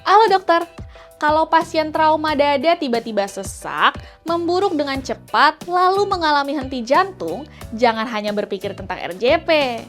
Halo dokter, kalau pasien trauma dada tiba-tiba sesak, memburuk dengan cepat, lalu mengalami henti jantung, jangan hanya berpikir tentang RJP.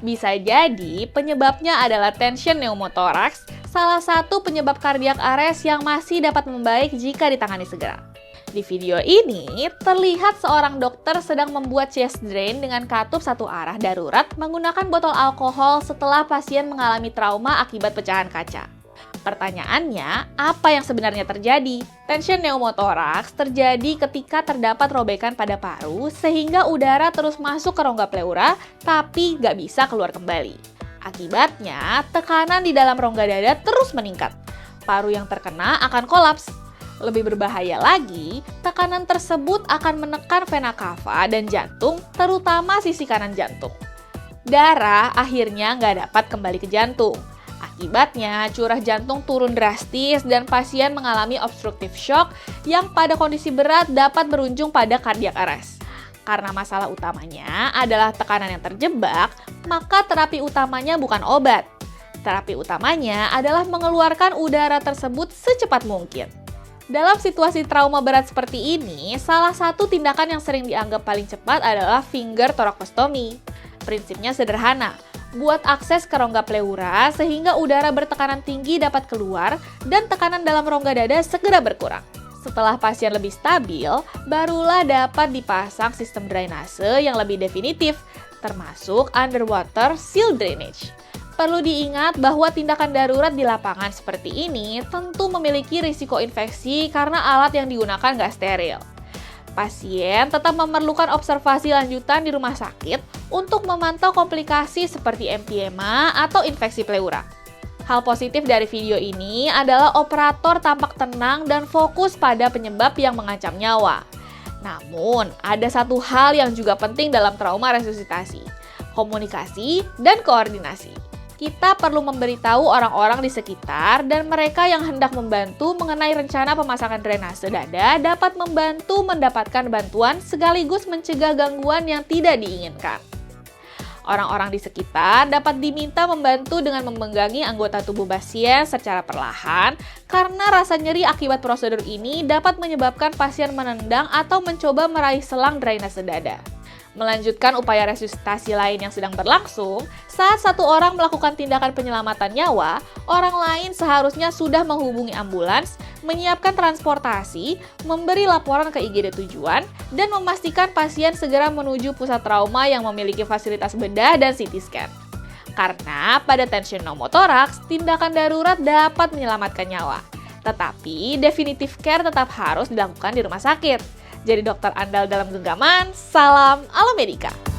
Bisa jadi penyebabnya adalah tension pneumotoraks, salah satu penyebab kardiak arrest yang masih dapat membaik jika ditangani segera. Di video ini, terlihat seorang dokter sedang membuat chest drain dengan katup satu arah darurat menggunakan botol alkohol setelah pasien mengalami trauma akibat pecahan kaca. Pertanyaannya, apa yang sebenarnya terjadi? Tension pneumotoraks terjadi ketika terdapat robekan pada paru sehingga udara terus masuk ke rongga pleura tapi nggak bisa keluar kembali. Akibatnya, tekanan di dalam rongga dada terus meningkat. Paru yang terkena akan kolaps. Lebih berbahaya lagi, tekanan tersebut akan menekan vena cava dan jantung, terutama sisi kanan jantung. Darah akhirnya nggak dapat kembali ke jantung. Akibatnya, curah jantung turun drastis dan pasien mengalami obstructive shock yang pada kondisi berat dapat berujung pada cardiac arrest. Karena masalah utamanya adalah tekanan yang terjebak, maka terapi utamanya bukan obat. Terapi utamanya adalah mengeluarkan udara tersebut secepat mungkin. Dalam situasi trauma berat seperti ini, salah satu tindakan yang sering dianggap paling cepat adalah finger thoracostomy. Prinsipnya sederhana, buat akses ke rongga pleura sehingga udara bertekanan tinggi dapat keluar dan tekanan dalam rongga dada segera berkurang. Setelah pasien lebih stabil, barulah dapat dipasang sistem drainase yang lebih definitif, termasuk underwater seal drainage. Perlu diingat bahwa tindakan darurat di lapangan seperti ini tentu memiliki risiko infeksi karena alat yang digunakan nggak steril. Pasien tetap memerlukan observasi lanjutan di rumah sakit untuk memantau komplikasi seperti emphysema atau infeksi pleura. Hal positif dari video ini adalah operator tampak tenang dan fokus pada penyebab yang mengancam nyawa. Namun, ada satu hal yang juga penting dalam trauma resusitasi, komunikasi dan koordinasi. Kita perlu memberitahu orang-orang di sekitar dan mereka yang hendak membantu mengenai rencana pemasangan drainase dada dapat membantu mendapatkan bantuan sekaligus mencegah gangguan yang tidak diinginkan. Orang-orang di sekitar dapat diminta membantu dengan memenggangi anggota tubuh pasien secara perlahan karena rasa nyeri akibat prosedur ini dapat menyebabkan pasien menendang atau mencoba meraih selang drainase dada. Melanjutkan upaya resusitasi lain yang sedang berlangsung, saat satu orang melakukan tindakan penyelamatan nyawa, orang lain seharusnya sudah menghubungi ambulans, menyiapkan transportasi, memberi laporan ke IGD tujuan, dan memastikan pasien segera menuju pusat trauma yang memiliki fasilitas bedah dan CT scan. Karena pada tension pneumotoraks, tindakan darurat dapat menyelamatkan nyawa. Tetapi, definitive care tetap harus dilakukan di rumah sakit. Jadi dokter andal dalam genggaman, salam Alo Medica.